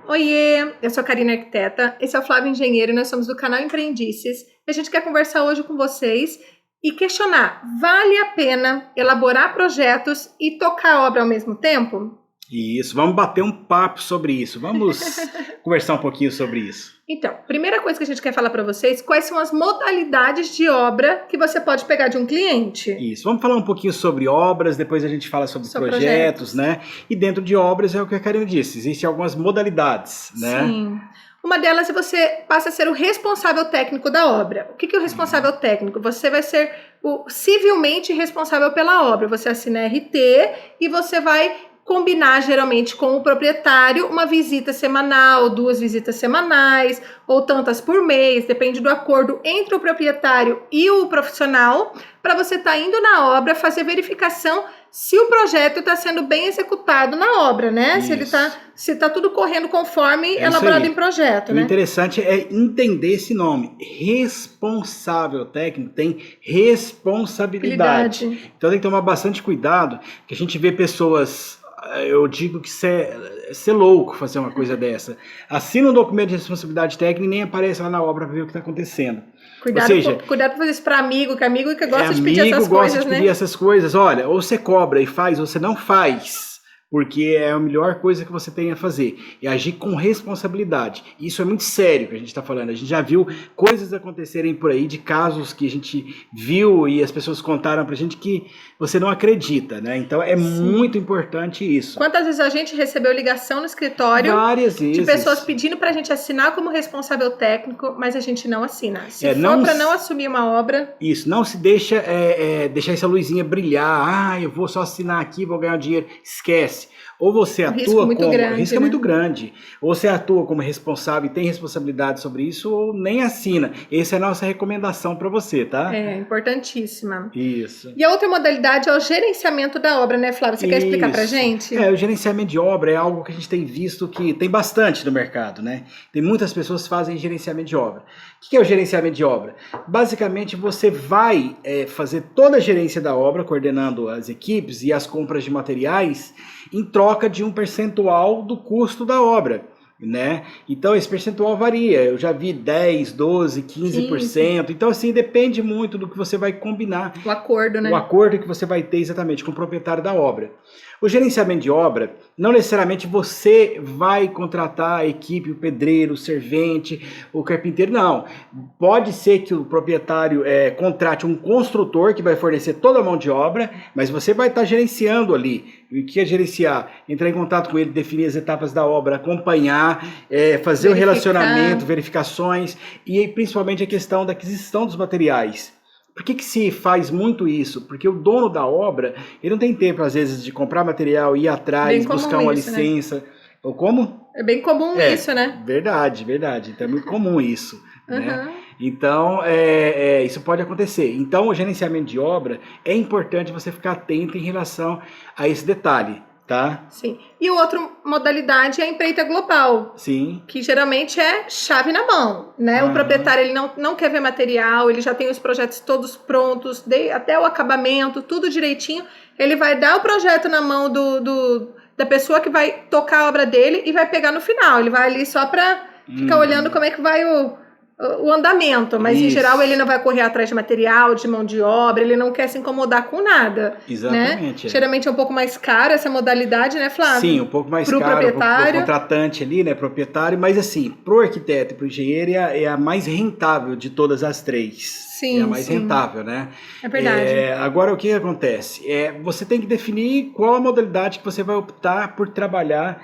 Oiê, eu sou a Karina Arquiteta, esse é o Flávio Engenheiro e nós somos do canal Empreendices. E a gente quer conversar hoje com vocês e questionar, vale a pena elaborar projetos e tocar a obra ao mesmo tempo? Isso, vamos bater um papo sobre isso, vamos conversar um pouquinho sobre isso. Então, primeira coisa que a gente quer falar para vocês, quais são as modalidades de obra que você pode pegar de um cliente? Isso, vamos falar um pouquinho sobre obras, depois a gente fala sobre projetos, né? E dentro de obras é o que a Karina disse, existem algumas modalidades, né? Sim. Uma delas é você passa a ser o responsável técnico da obra. O que é o responsável técnico? Você vai ser o civilmente responsável pela obra. Você assina RT e você vai combinar geralmente com o proprietário uma visita semanal, 2 visitas semanais ou tantas por mês, depende do acordo entre o proprietário e o profissional, para você estar indo na obra fazer verificação se o projeto está sendo bem executado na obra, né? Se tá tudo correndo conforme elaborado em projeto, né? O interessante é entender esse nome. Responsável técnico tem responsabilidade. Então tem que tomar bastante cuidado, que a gente vê pessoas, eu digo que ser louco fazer uma coisa dessa. Assina um documento de responsabilidade técnica e nem aparece lá na obra para ver o que está acontecendo. Cuidado para fazer isso para amigo que gosta de pedir essas coisas, né? Gosta de pedir essas coisas. Olha, ou você cobra e faz, ou você não faz. Porque é a melhor coisa que você tem a fazer. É agir com responsabilidade. Isso é muito sério que a gente está falando. A gente já viu coisas acontecerem por aí, de casos que a gente viu e as pessoas contaram pra gente que você não acredita, né? Então é muito importante isso. Quantas vezes a gente recebeu ligação no escritório? Várias vezes. De pessoas pedindo pra gente assinar como responsável técnico, mas a gente não assina. Se for pra não assumir uma obra... Isso, não se deixa deixar essa luzinha brilhar. Eu vou só assinar aqui, vou ganhar dinheiro. Esquece. Ou você atua como... O risco é muito grande. Ou você atua como responsável e tem responsabilidade sobre isso, ou nem assina. Essa é a nossa recomendação para você, tá? É, importantíssima. Isso. E a outra modalidade é o gerenciamento da obra, né, Flávio? Você quer explicar pra gente? O gerenciamento de obra é algo que a gente tem visto que tem bastante no mercado, né? Tem muitas pessoas que fazem gerenciamento de obra. O que é o gerenciamento de obra? Basicamente, você vai fazer toda a gerência da obra, coordenando as equipes e as compras de materiais, em troca de um percentual do custo da obra, né? Então esse percentual varia, eu já vi 10, 12, 15%, então assim, depende muito do que você vai combinar. O acordo, né? O acordo que você vai ter exatamente com o proprietário da obra. O gerenciamento de obra, não necessariamente você vai contratar a equipe, o pedreiro, o servente, o carpinteiro, não. Pode ser que o proprietário contrate um construtor que vai fornecer toda a mão de obra, mas você vai estar gerenciando ali. O que é gerenciar? Entrar em contato com ele, definir as etapas da obra, acompanhar, fazer o relacionamento, verificações e principalmente a questão da aquisição dos materiais. Por que se faz muito isso? Porque o dono da obra, ele não tem tempo, às vezes, de comprar material, ir atrás, buscar uma licença. Né? Ou como? É bem comum isso, né? Verdade. Então é muito comum isso. Né? Então, isso pode acontecer. Então, o gerenciamento de obra, é importante você ficar atento em relação a esse detalhe. Tá? Sim. E outra modalidade é a empreita global. Sim. Que geralmente é chave na mão, né? O proprietário ele não quer ver material, ele já tem os projetos todos prontos, até o acabamento, tudo direitinho. Ele vai dar o projeto na mão da pessoa que vai tocar a obra dele e vai pegar no final. Ele vai ali só para ficar olhando como é que vai o andamento, mas em geral ele não vai correr atrás de material, de mão de obra, ele não quer se incomodar com nada. Exatamente. Né? Geralmente é um pouco mais caro essa modalidade, né, Flávio? Sim, um pouco mais caro pro contratante ali, né, proprietário, mas assim, pro arquiteto e pro engenheiro é a mais rentável de todas as três. Sim, é a mais rentável, né? É verdade. Agora, o que acontece? Você tem que definir qual a modalidade que você vai optar por trabalhar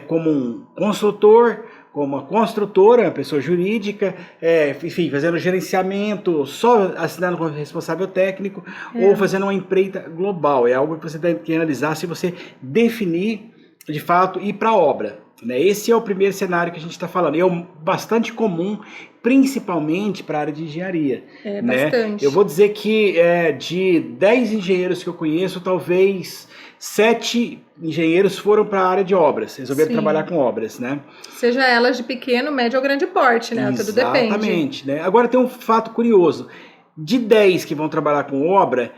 como um construtor, como uma construtora, uma pessoa jurídica, enfim, fazendo gerenciamento, só assinando como responsável técnico, ou fazendo uma empreita global. É algo que você tem que analisar se você definir, de fato, ir para a obra. Né? Esse é o primeiro cenário que a gente está falando. E é bastante comum, principalmente para a área de engenharia. Bastante. Eu vou dizer que de 10 engenheiros que eu conheço, talvez 7 engenheiros foram para a área de obras, resolveram trabalhar com obras, né? Seja elas de pequeno, médio ou grande porte, né? Tudo depende. Exatamente, né? Agora tem um fato curioso, de 10 que vão trabalhar com obra,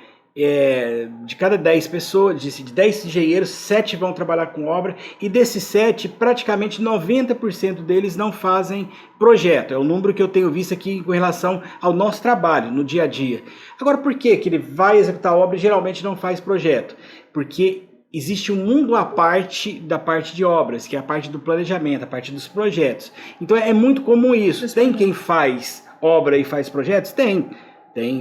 de cada 10 pessoas, de 10 engenheiros, 7 vão trabalhar com obra, e desses 7, praticamente 90% deles não fazem projeto. É o número que eu tenho visto aqui com relação ao nosso trabalho, no dia a dia. Agora, por que ele vai executar a obra e geralmente não faz projeto? Porque existe um mundo à parte da parte de obras, que é a parte do planejamento, a parte dos projetos. Então é muito comum isso. Tem quem faz obra e faz projetos? Tem,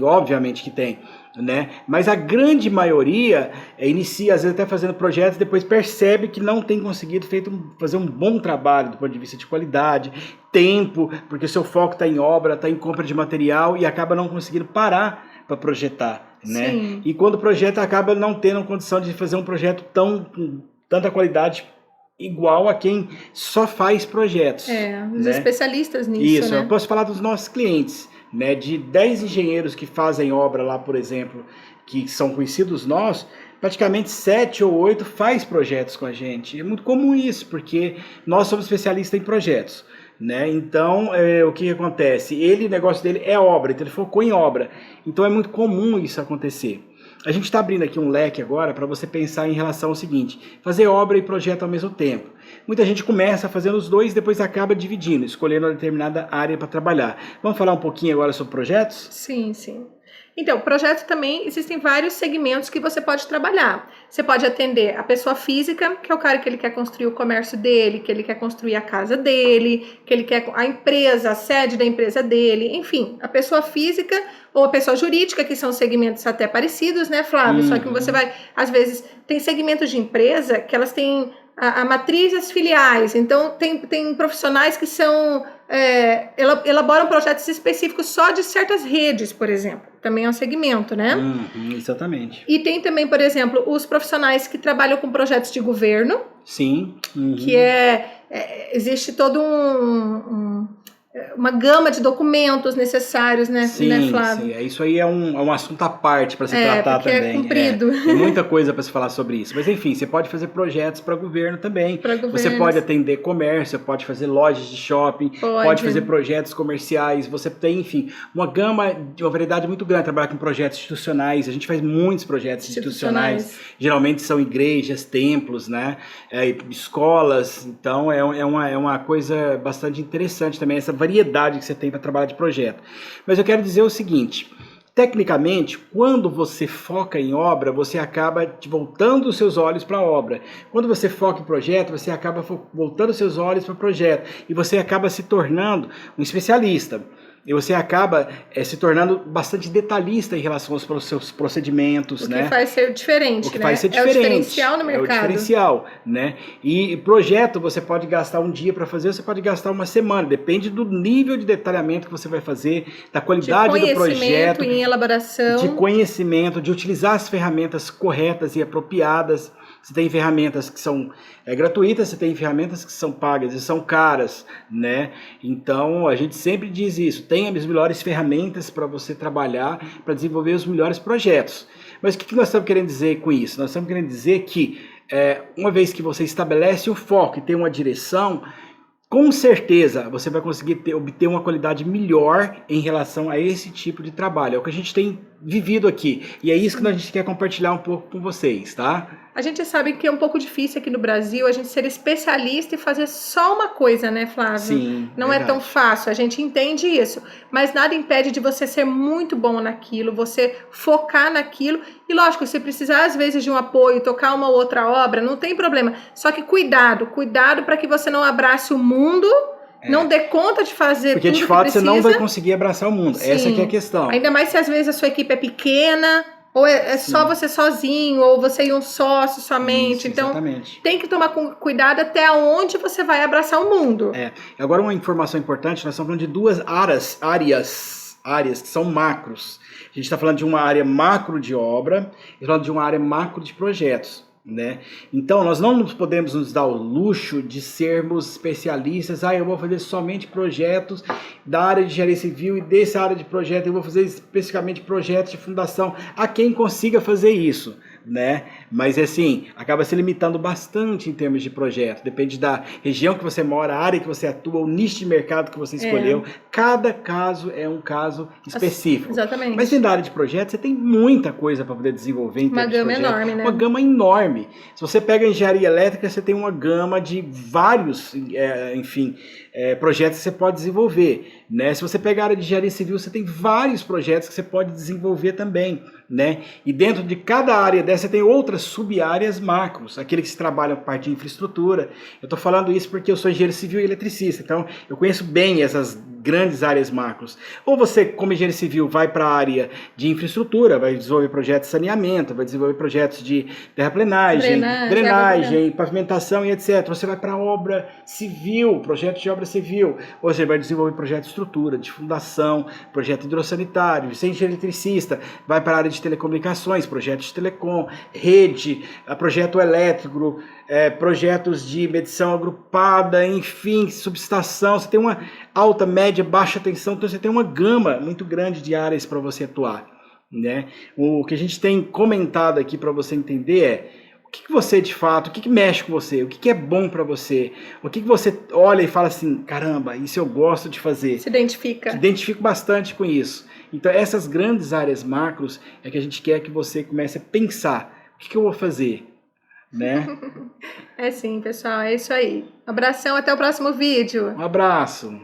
obviamente que tem. Né? Mas a grande maioria inicia, às vezes até fazendo projetos, depois percebe que não tem conseguido fazer um bom trabalho do ponto de vista de qualidade, tempo, porque o seu foco está em obra, está em compra de material e acaba não conseguindo parar para projetar. Né? Sim. E quando o projeto acaba não tendo condição de fazer um projeto com tanta qualidade igual a quem só faz projetos. Os né? especialistas nisso. Isso, né? Eu posso falar dos nossos clientes. Né, de 10 engenheiros que fazem obra lá, por exemplo, que são conhecidos nossos, praticamente 7 ou 8 faz projetos com a gente. É muito comum isso, porque nós somos especialistas em projetos. Né? Então, o que acontece? O negócio dele é obra, então ele focou em obra. Então é muito comum isso acontecer. A gente está abrindo aqui um leque agora para você pensar em relação ao seguinte: fazer obra e projeto ao mesmo tempo. Muita gente começa fazendo os dois e depois acaba dividindo, escolhendo uma determinada área para trabalhar. Vamos falar um pouquinho agora sobre projetos? Sim. Então, projeto também, existem vários segmentos que você pode trabalhar. Você pode atender a pessoa física, que é o cara que ele quer construir o comércio dele, que ele quer construir a casa dele, que ele quer a empresa, a sede da empresa dele, enfim, a pessoa física ou a pessoa jurídica, que são segmentos até parecidos, né, Flávio? Só que você vai, às vezes, tem segmentos de empresa que elas têm a matriz e as filiais, então tem profissionais que são elaboram projetos específicos só de certas redes, por exemplo, também é um segmento, né? Exatamente. E tem também, por exemplo, os profissionais que trabalham com projetos de governo. Sim. Que existe todo uma gama de documentos necessários, né, Flávio? Sim. Isso aí é um assunto à parte para se tratar também. É comprido. Tem muita coisa para se falar sobre isso. Mas enfim, você pode fazer projetos para governo também. Você pode atender comércio, pode fazer lojas de shopping, pode fazer projetos comerciais. Você tem, enfim, uma variedade muito grande. Trabalhar com projetos institucionais. A gente faz muitos projetos institucionais. Geralmente são igrejas, templos, né? Escolas. Então é uma coisa bastante interessante também, essa variedade que você tem para trabalhar de projeto. Mas eu quero dizer o seguinte: tecnicamente, quando você foca em obra, você acaba voltando os seus olhos para a obra. Quando você foca em projeto, você acaba voltando os seus olhos para o projeto. E você acaba se tornando um especialista. E você acaba se tornando bastante detalhista em relação aos seus procedimentos, né? O que faz ser diferente, o que faz ser diferente. É o diferencial no mercado. É o diferencial, né? E projeto você pode gastar um dia para fazer, você pode gastar uma semana. Depende do nível de detalhamento que você vai fazer, da qualidade do projeto. De conhecimento em elaboração. De conhecimento, de utilizar as ferramentas corretas e apropriadas. Você tem ferramentas que são gratuitas, você tem ferramentas que são pagas e são caras, né? Então, a gente sempre diz isso: tenha as melhores ferramentas para você trabalhar, para desenvolver os melhores projetos. Mas o que nós estamos querendo dizer com isso? Nós estamos querendo dizer que, uma vez que você estabelece o foco e tem uma direção, com certeza você vai conseguir obter uma qualidade melhor em relação a esse tipo de trabalho. É o que a gente tem vivido aqui. E é isso que a gente quer compartilhar um pouco com vocês, tá? A gente sabe que é um pouco difícil aqui no Brasil a gente ser especialista e fazer só uma coisa, né, Flávio? Sim, não é tão fácil, a gente entende isso. Mas nada impede de você ser muito bom naquilo, você focar naquilo. E lógico, se precisar às vezes de um apoio, tocar uma outra obra, não tem problema. Só que cuidado para que você não abrace o mundo, não dê conta de fazer porque, tudo de fato, que precisa. Você não vai conseguir abraçar o mundo. Sim. Essa que é a questão. Ainda mais se às vezes a sua equipe é pequena, ou é só você sozinho, ou você e um sócio somente. Isso, então, exatamente. Tem que tomar cuidado até onde você vai abraçar o mundo. Agora, uma informação importante: nós estamos falando de duas áreas que são macros. A gente está falando de uma área macro de obra e falando de uma área macro de projetos. Né? Então nós não podemos nos dar o luxo de sermos especialistas. Eu vou fazer somente projetos da área de engenharia civil e dessa área de projeto eu vou fazer especificamente projetos de fundação. Há quem consiga fazer isso, né? Mas assim, acaba se limitando bastante em termos de projeto. Depende da região que você mora, a área que você atua, o nicho de mercado que você escolheu. Cada caso é um caso específico. Exatamente. Mas dentro da área de projeto, você tem muita coisa para poder desenvolver em termos de projeto. Uma gama enorme, né? Uma gama enorme. Se você pega a engenharia elétrica, você tem uma gama de vários, projetos que você pode desenvolver, né? Se você pegar a área de engenharia civil, você tem vários projetos que você pode desenvolver também, né? E dentro de cada área dessa, você tem outras sub-áreas macros, aquele que se trabalha com parte de infraestrutura. Eu estou falando isso porque eu sou engenheiro civil e eletricista, então eu conheço bem essas grandes áreas macros. Ou você, como engenheiro civil, vai para a área de infraestrutura, vai desenvolver projetos de saneamento, vai desenvolver projetos de terraplenagem, drenagem, pavimentação e etc. Você vai para a obra civil, projeto de obra civil, ou você vai desenvolver projeto de estrutura, de fundação, projeto hidrossanitário, você é engenheiro eletricista, vai para a área de telecomunicações, projetos de telecom, rede, projeto elétrico, projetos de medição agrupada, enfim, subestação, você tem uma alta, média, baixa tensão, então você tem uma gama muito grande de áreas para você atuar, né? O que a gente tem comentado aqui para você entender é o que você de fato, o que mexe com você, o que é bom para você, o que você olha e fala assim, caramba, isso eu gosto de fazer. Se identifica. Se identifico bastante com isso. Então essas grandes áreas macros é que a gente quer que você comece a pensar, o que eu vou fazer? Né? É sim, pessoal, é isso aí. Um abração, até o próximo vídeo. Um abraço.